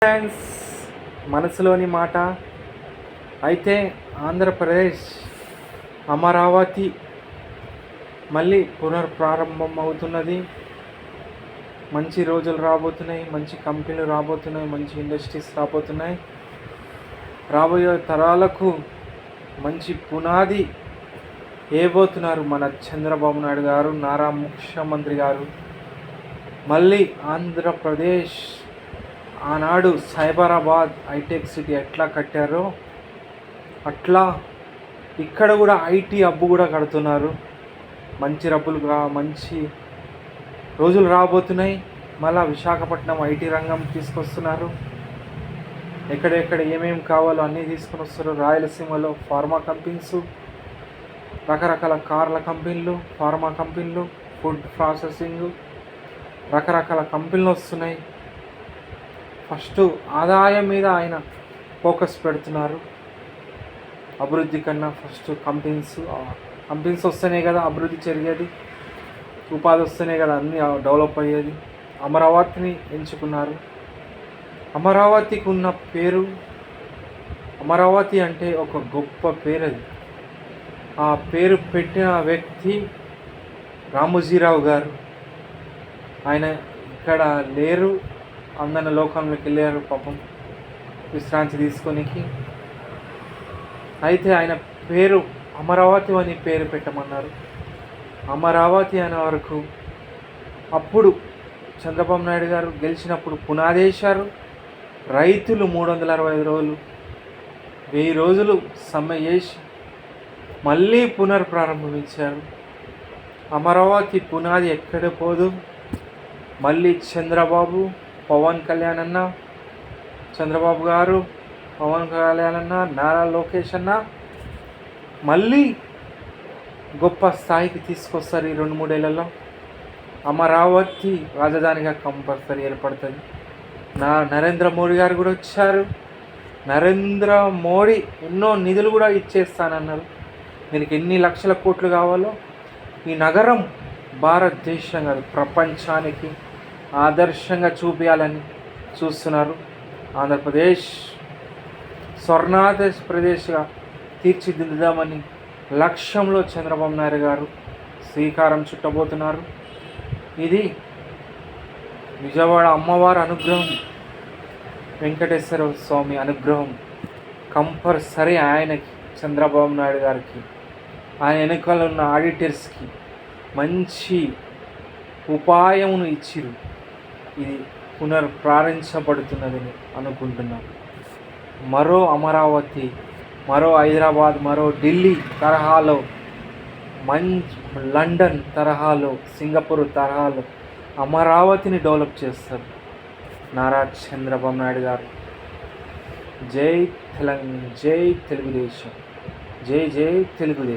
Friends, మనసులోని మాట. అయితే ఆంధ్రప్రదేశ్ అమరావతి మళ్ళీ పునర్ప్రారంభం అవుతున్నది. మంచి రోజులు రాబోతున్నాయి, మంచి కంపెనీలు రాబోతున్నాయి, మంచి ఇండస్ట్రీస్ రాబోతున్నాయి. రాబోయే తరాలకు మంచి పునాది వేయబోతున్నారు మన చంద్రబాబు నాయుడు గారు, నారా ముఖ్యమంత్రి గారు. మళ్ళీ ఆంధ్రప్రదేశ్ ఆనాడు సైబరాబాద్ హైటెక్ సిటీ ఎట్లా కట్టారో అట్లా ఇక్కడ కూడా ఐటీ హబ్ కూడా కడుతున్నారు. మంచి రోజులు రాబోతున్నాయి. మళ్ళా విశాఖపట్నం ఐటీ రంగం తీసుకొస్తున్నారు. ఎక్కడెక్కడ ఏమేమి కావాలో అన్నీ తీసుకొని వస్తారు. రాయలసీమలో ఫార్మా కంపెనీస్, రకరకాల కార్ల కంపెనీలు, ఫార్మా కంపెనీలు, ఫుడ్ ప్రాసెసింగ్, రకరకాల కంపెనీలు వస్తున్నాయి. ఫస్ట్ ఆదాయం మీద ఆయన ఫోకస్ పెడుతున్నారు. అభివృద్ధి కన్నా ఫస్ట్ కంపెనీస్ వస్తేనే కదా అభివృద్ధి జరిగేది, ఉపాధి వస్తేనే కదా అన్నీ డెవలప్ అయ్యేది. అమరావతిని ఎంచుకున్నారు. అమరావతికి ఉన్న పేరు, అమరావతి అంటే ఒక గొప్ప పేరు. అది ఆ పేరు పెట్టిన వ్యక్తి రామోజీరావు గారు. ఆయన ఇక్కడ లేరు, అందరిని లోకంలోకి వెళ్ళారు పాపం విశ్రాంతి తీసుకోనికి. అయితే ఆయన పేరు అమరావతి అని పేరు పెట్టమన్నారు. అమరావతి అనే వరకు అప్పుడు చంద్రబాబు నాయుడు గారు గెలిచినప్పుడు పునాదేశారు. రైతులు 365 రోజులు 1000 రోజులు సమ్మె చేసి మళ్ళీ పునర్ప్రారంభించారు. అమరావతి పునాది ఎక్కడ పోదు. మళ్ళీ చంద్రబాబు, పవన్ కళ్యాణ్ అన్న, చంద్రబాబు గారు, పవన్ కళ్యాణ్ అన్న, నారా లోకేష్ అన్న మళ్ళీ గొప్ప స్థాయికి తీసుకొస్తారు. ఈ 2-3 ఏళ్లలో అమరావతి రాజధానిగా కంపల్సరీ ఏర్పడుతుంది. నరేంద్ర మోడీ గారు కూడా వచ్చారు. నరేంద్ర మోడీ ఎన్నో నిధులు కూడా ఇచ్చేస్తానన్నారు. దీనికి ఎన్ని లక్షల కోట్లు కావాలో ఈ నగరం భారతదేశం కాదు ప్రపంచానికి ఆదర్శంగా చూపించాలని చూస్తున్నారు. ఆంధ్రప్రదేశ్ స్వర్ణాంధ్రప్రదేశ్గా తీర్చిదిద్దామని లక్ష్యంలో చంద్రబాబు నాయుడు గారు శ్రీకారం చుట్టబోతున్నారు. ఇది విజయవాడ అమ్మవారి అనుగ్రహం, వెంకటేశ్వర స్వామి అనుగ్రహం కంపల్సరీ ఆయనకి, చంద్రబాబు నాయుడు గారికి, ఆయన వెనుకలు ఉన్న ఆడిటర్స్కి మంచి ఉపాయమును ఇచ్చిరు. ఇది పునర్ప్రారంభించబడుతున్నదని అనుకుంటున్నాం. మరో అమరావతి, మరో హైదరాబాద్, మరో ఢిల్లీ తరహాలో, లండన్ తరహాలో, సింగపూర్ తరహాలో అమరావతిని డెవలప్ చేస్తారు నారా చంద్రబాబు నాయుడు గారు. జై తెలంగాణ, జై తెలుగుదేశం, జై జై తెలుగుదేశం.